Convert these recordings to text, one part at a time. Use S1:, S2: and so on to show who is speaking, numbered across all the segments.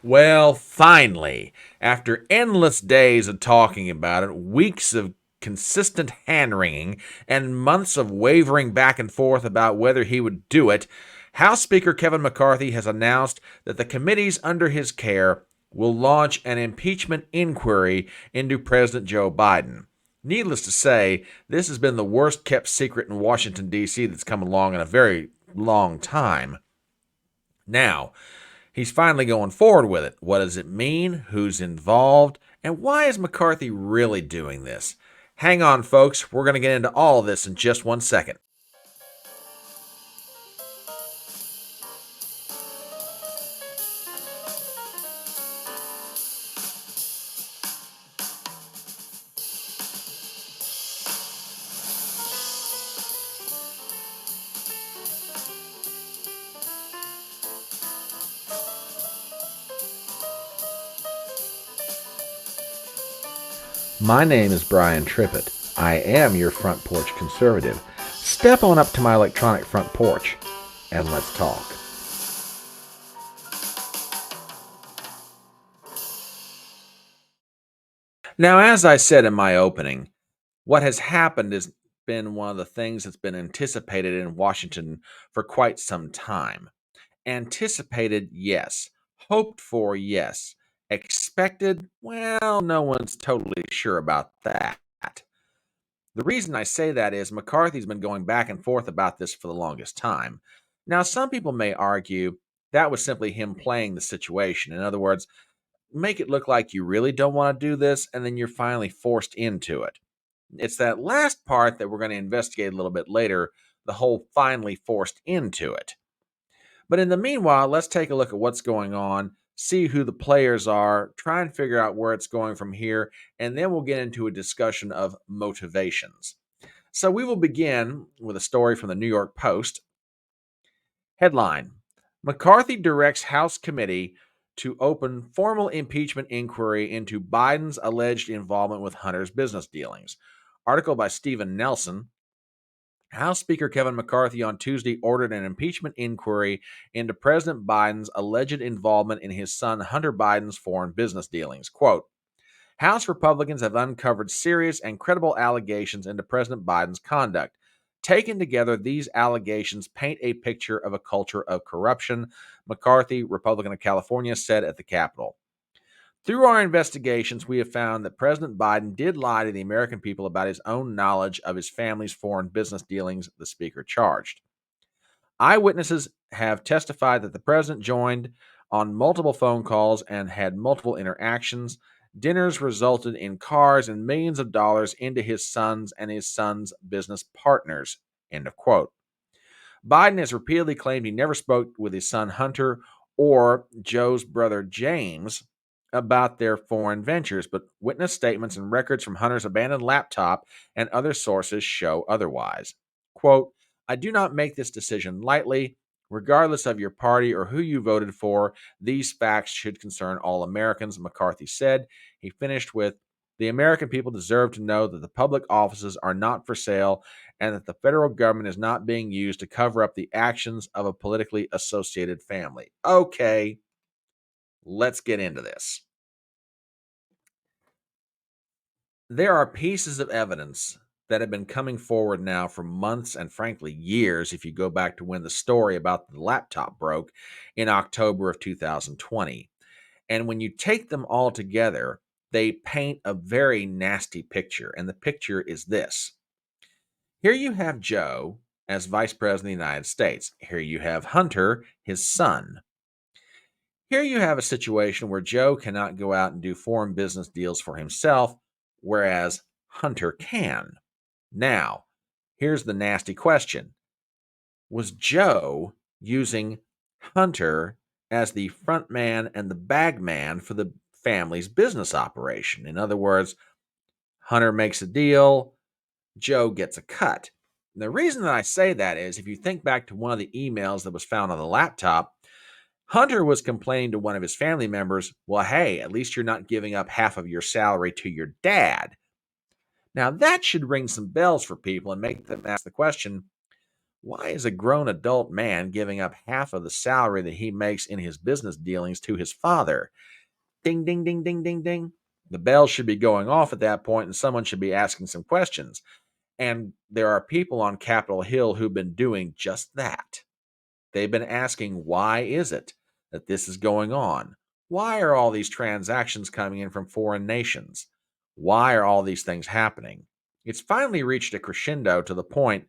S1: Well, finally, after endless days of talking about it, weeks of consistent hand wringing, and months of wavering back and forth about whether he would do it, House Speaker Kevin McCarthy has announced that the committees under his care will launch an impeachment inquiry into President Joe Biden. Needless to say, this has been the worst kept secret in Washington, D.C. that's come along in a very long time. Now, he's finally going forward with it. What does it mean? Who's involved? And why is McCarthy really doing this? Hang on, folks. We're going to get into all of this in just 1 second. My name is Brian Trippett. I am your front porch conservative. Step on up to my electronic front porch and let's talk. Now, as I said in my opening, what has happened has been one of the things that's been anticipated in Washington for quite some time. Anticipated, yes. Hoped for, yes. Expected, well, no one's totally sure about that. The reason I say that is McCarthy's been going back and forth about this for the longest time. Now, some people may argue that was simply him playing the situation. In other words, make it look like you really don't want to do this, and then you're finally forced into it. It's that last part that we're going to investigate a little bit later, the whole finally forced into it. But in the meanwhile, let's take a look at what's going on, see who the players are, try and figure out where it's going from here, and then we'll get into a discussion of motivations. So we will begin with a story from the New York Post. Headline: McCarthy directs House committee to open formal impeachment inquiry into Biden's alleged involvement with Hunter's business dealings. Article by Stephen Nelson. House Speaker Kevin McCarthy on Tuesday ordered an impeachment inquiry into President Biden's alleged involvement in his son Hunter Biden's foreign business dealings. Quote, House Republicans have uncovered serious and credible allegations into President Biden's conduct. Taken together, these allegations paint a picture of a culture of corruption, McCarthy, Republican of California, said at the Capitol. Through our investigations, we have found that President Biden did lie to the American people about his own knowledge of his family's foreign business dealings, the Speaker charged. Eyewitnesses have testified that the president joined on multiple phone calls and had multiple interactions. Dinners resulted in cars and millions of dollars into his son's and his son's business partners. End of quote. Biden has repeatedly claimed he never spoke with his son Hunter or Joe's brother James about their foreign ventures, but witness statements and records from Hunter's abandoned laptop and other sources show otherwise. Quote, I do not make this decision lightly. Regardless of your party or who you voted for, these facts should concern all Americans, McCarthy said. He finished with, the American people deserve to know that the public offices are not for sale and that the federal government is not being used to cover up the actions of a politically associated family. Okay, let's get into this. There are pieces of evidence that have been coming forward now for months and frankly years if you go back to when the story about the laptop broke in October of 2020. And when you take them all together, they paint a very nasty picture. And the picture is this. Here you have Joe as Vice President of the United States. Here you have Hunter, his son. Here you have a situation where Joe cannot go out and do foreign business deals for himself, whereas Hunter can. Now, here's the nasty question. Was Joe using Hunter as the front man and the bag man for the family's business operation? In other words, Hunter makes a deal, Joe gets a cut. And the reason that I say that is if you think back to one of the emails that was found on the laptop, Hunter was complaining to one of his family members, well, hey, at least you're not giving up half of your salary to your dad. Now, that should ring some bells for people and make them ask the question, Why is a grown adult man giving up half of the salary that he makes in his business dealings to his father? Ding, ding, ding, ding, ding, ding. The bells should be going off at that point, and someone should be asking some questions. And there are people on Capitol Hill who've been doing just that. They've been asking, why is it that this is going on? Why are all these transactions coming in from foreign nations? Why are all these things happening? It's finally reached a crescendo to the point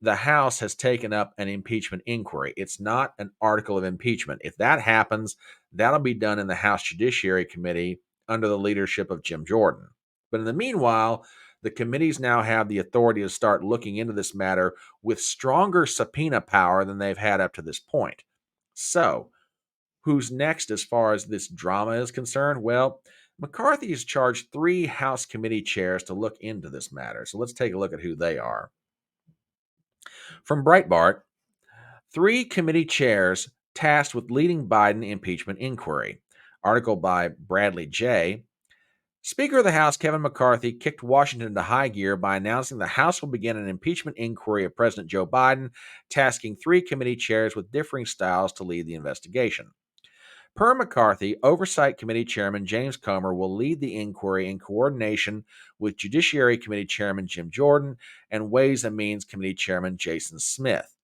S1: the House has taken up an impeachment inquiry. It's not an article of impeachment. If that happens, that'll be done in the House Judiciary Committee under the leadership of Jim Jordan. But in the meanwhile, the committees now have the authority to start looking into this matter with stronger subpoena power than they've had up to this point. So, who's next as far as this drama is concerned? Well, McCarthy has charged 3 House committee chairs to look into this matter. So let's take a look at who they are. From Breitbart, 3 committee chairs tasked with leading Biden impeachment inquiry. Article by Bradley J. Speaker of the House Kevin McCarthy kicked Washington into high gear by announcing the House will begin an impeachment inquiry of President Joe Biden, tasking 3 committee chairs with differing styles to lead the investigation. Per McCarthy, Oversight Committee Chairman James Comer will lead the inquiry in coordination with Judiciary Committee Chairman Jim Jordan and Ways and Means Committee Chairman Jason Smith.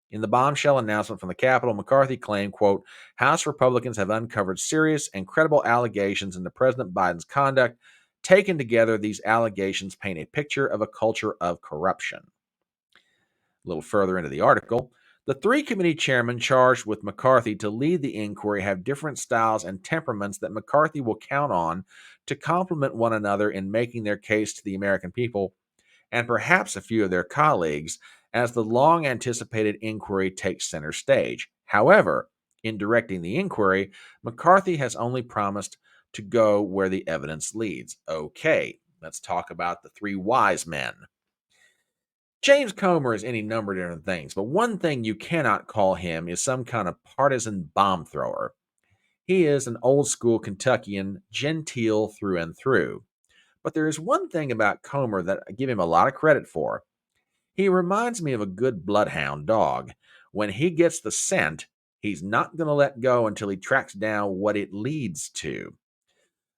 S1: In the bombshell announcement from the Capitol, McCarthy claimed, quote, House Republicans have uncovered serious and credible allegations into President Biden's conduct. Taken together, these allegations paint a picture of a culture of corruption. A little further into the article, the 3 committee chairmen charged with McCarthy to lead the inquiry have different styles and temperaments that McCarthy will count on to complement one another in making their case to the American people and perhaps a few of their colleagues as the long anticipated inquiry takes center stage. However, in directing the inquiry, McCarthy has only promised to go where the evidence leads. Okay, let's talk about the 3 wise men. James Comer is any number of different things, but one thing you cannot call him is some kind of partisan bomb thrower. He is an old school Kentuckian, genteel through and through. But there is one thing about Comer that I give him a lot of credit for. He reminds me of a good bloodhound dog. When he gets the scent, he's not going to let go until he tracks down what it leads to.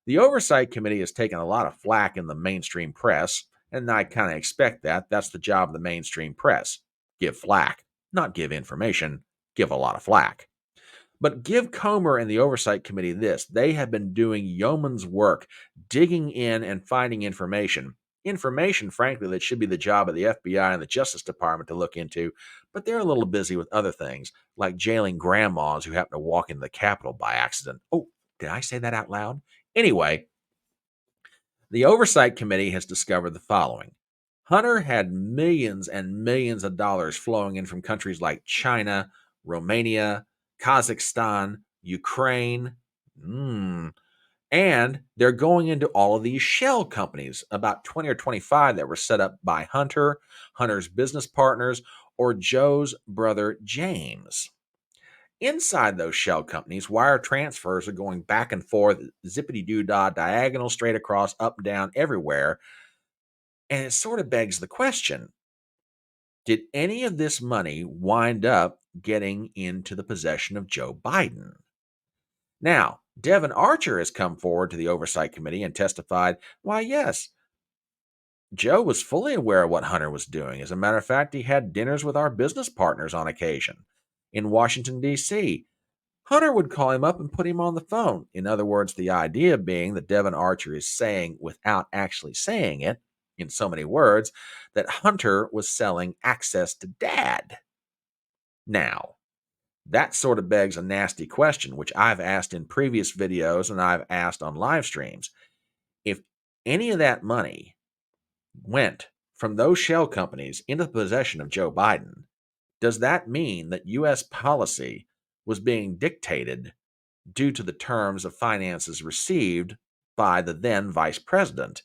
S1: The Oversight Committee has taken a lot of flack in the mainstream press, and I kind of expect that. That's the job of the mainstream press. Give flack, not give information, give a lot of flack. But give Comer and the Oversight Committee this. They have been doing yeoman's work, digging in and finding information. Information, frankly, that should be the job of the FBI and the Justice Department to look into, but they're a little busy with other things, like jailing grandmas who happen to walk into the Capitol by accident. Oh, did I say that out loud? Anyway, the Oversight Committee has discovered the following. Hunter had millions and millions of dollars flowing in from countries like China, Romania, Kazakhstan, Ukraine. And they're going into all of these shell companies, about 20 or 25 that were set up by Hunter, Hunter's business partners, or Joe's brother James. Inside those shell companies, wire transfers are going back and forth, zippity-doo-dah, diagonal, straight across, up, down, everywhere. And it sort of begs the question, did any of this money wind up getting into the possession of Joe Biden? Now, Devin Archer has come forward to the Oversight Committee and testified, why, yes, Joe was fully aware of what Hunter was doing. As a matter of fact, he had dinners with our business partners on occasion in Washington, D.C. Hunter would call him up and put him on the phone. In other words, the idea being that Devin Archer is saying, without actually saying it, in so many words, that Hunter was selling access to Dad. Now, that sort of begs a nasty question, which I've asked in previous videos and I've asked on live streams. If any of that money went from those shell companies into the possession of Joe Biden, does that mean that U.S. policy was being dictated due to the terms of finances received by the then vice president?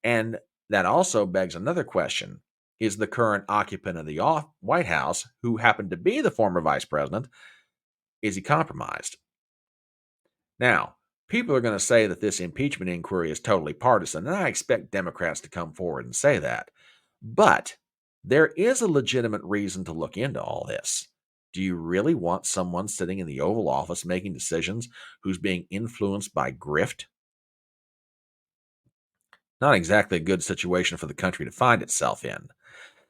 S1: And that also begs another question. Is the current occupant of the White House, who happened to be the former vice president, is he compromised? Now, people are going to say that this impeachment inquiry is totally partisan, and I expect Democrats to come forward and say that. But There is a legitimate reason to look into all this. Do you really want someone sitting in the Oval Office making decisions who's being influenced by grift? Not exactly a good situation for the country to find itself in.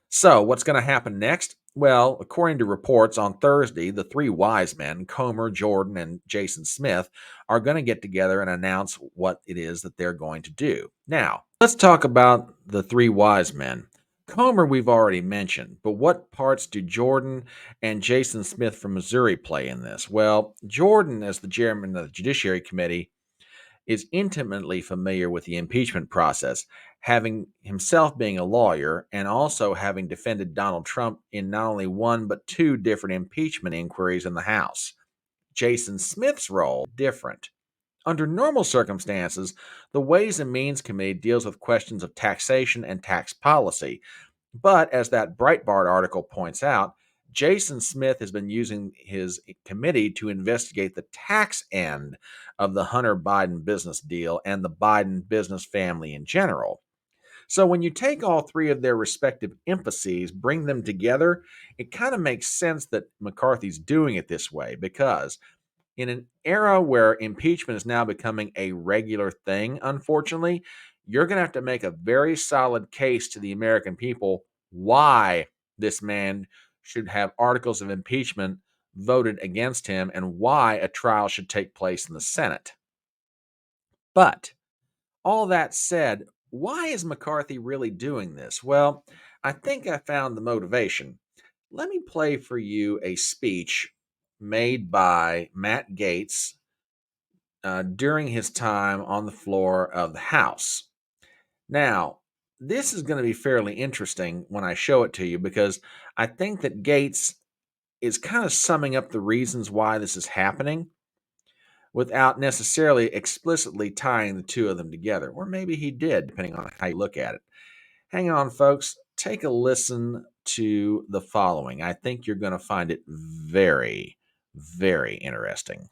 S1: So, what's going to happen next? Well, according to reports on Thursday, the three wise men, Comer, Jordan, and Jason Smith, are going to get together and announce what it is that they're going to do. Now, let's talk about the three wise men. Comer, we've already mentioned, but what parts do Jordan and Jason Smith from Missouri play in this? Well, Jordan, as the chairman of the Judiciary Committee, is intimately familiar with the impeachment process, having himself being a lawyer and also having defended Donald Trump in not only one but two different impeachment inquiries in the House. Jason Smith's role different. Under normal circumstances, the Ways and Means Committee deals with questions of taxation and tax policy, but as that Breitbart article points out, Jason Smith has been using his committee to investigate the tax end of the Hunter Biden business deal and the Biden business family in general. So when you take all three of their respective emphases, bring them together, it kind of makes sense that McCarthy's doing it this way because in an era where impeachment is now becoming a regular thing, unfortunately, you're going to have to make a very solid case to the American people why this man should have articles of impeachment voted against him and why a trial should take place in the Senate. But all that said, why is McCarthy really doing this? Well, I think I found the motivation. Let me play for you a speech made by Matt Gaetz during his time on the floor of the House. Now, this is going to be fairly interesting when I show it to you because I think that Gaetz is kind of summing up the reasons why this is happening without necessarily explicitly tying the two of them together. Or maybe he did, depending on how you look at it. Hang on, folks. Take a listen to the following. I think you're going to find it very, very interesting.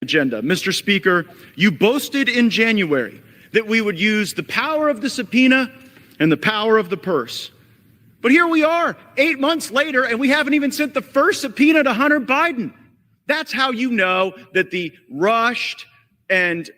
S2: Agenda. Mr. Speaker, you boasted in January that we would use the power of the subpoena and the power of the purse. But here we are, 8 months later, and we haven't even sent the first subpoena to Hunter Biden. That's how you know that the rushed and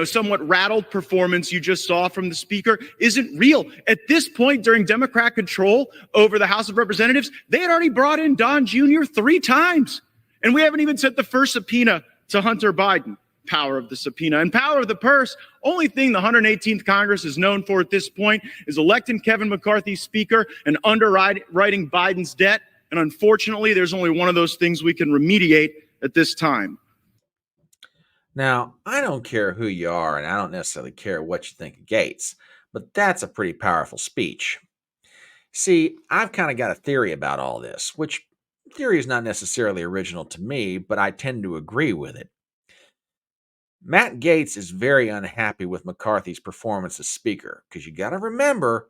S2: somewhat rattled performance you just saw from the speaker isn't real. At this point, during Democrat control over the House of Representatives, they had already brought in Don Jr. 3 times, and we haven't even sent the first subpoena to Hunter Biden. Power of the subpoena and power of the purse. Only thing the 118th Congress is known for at this point is electing Kevin McCarthy Speaker and underwriting Biden's debt. And unfortunately, there's only one of those things we can remediate at this time.
S1: Now, I don't care who you are, and I don't necessarily care what you think of Gaetz, but that's a pretty powerful speech. See, I've kind of got a theory about all this, which theory is not necessarily original to me, but I tend to agree with it. Matt Gaetz is very unhappy with McCarthy's performance as Speaker, because you got to remember,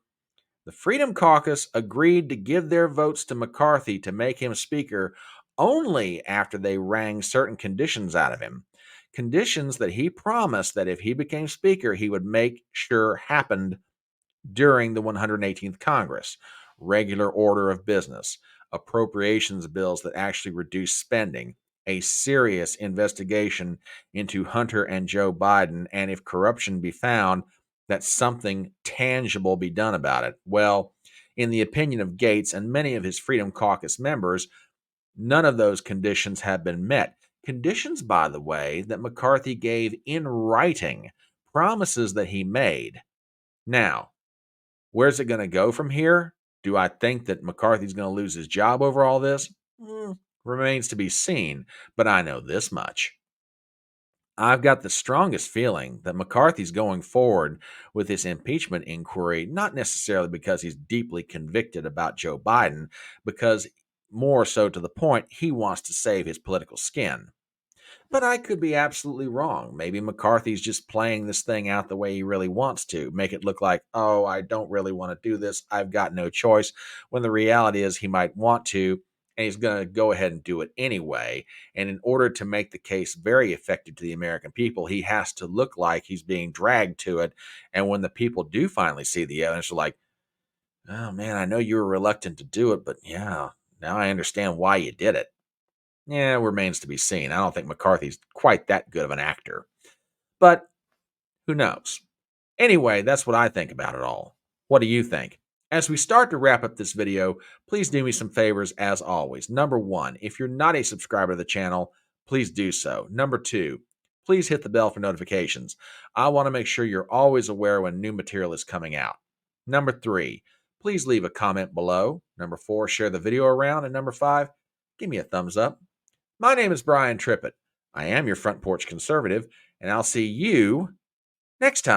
S1: the Freedom Caucus agreed to give their votes to McCarthy to make him Speaker only after they wrang certain conditions out of him. Conditions that he promised that if he became Speaker, he would make sure happened during the 118th Congress. Regular order of business, appropriations bills that actually reduce spending, a serious investigation into Hunter and Joe Biden, and if corruption be found, that something tangible be done about it. Well, in the opinion of Gaetz and many of his Freedom Caucus members, none of those conditions have been met. Conditions, by the way, that McCarthy gave in writing, promises that he made. Now, where's it going to go from here? Do I think that McCarthy's going to lose his job over all this? Remains to be seen, but I know this much. I've got the strongest feeling that McCarthy's going forward with this impeachment inquiry, not necessarily because he's deeply convicted about Joe Biden, because more so to the point, he wants to save his political skin. But I could be absolutely wrong. Maybe McCarthy's just playing this thing out the way he really wants to, make it look like, oh, I don't really want to do this. I've got no choice. When the reality is he might want to, and he's going to go ahead and do it anyway. And in order to make the case very effective to the American people, he has to look like he's being dragged to it. And when the people do finally see the evidence, they're like, Oh man, I know you were reluctant to do it, but yeah, now I understand why you did it. Yeah, it remains to be seen. I don't think McCarthy's quite that good of an actor. But who knows? Anyway, that's what I think about it all. What do you think? As we start to wrap up this video, please do me some favors as always. Number one, if you're not a subscriber to the channel, please do so. Number two, please hit the bell for notifications. I want to make sure you're always aware when new material is coming out. Number three, please leave a comment below. Number four, share the video around. And number five, give me a thumbs up. My name is Brian Trippett. I am your front porch conservative, and I'll see you next time.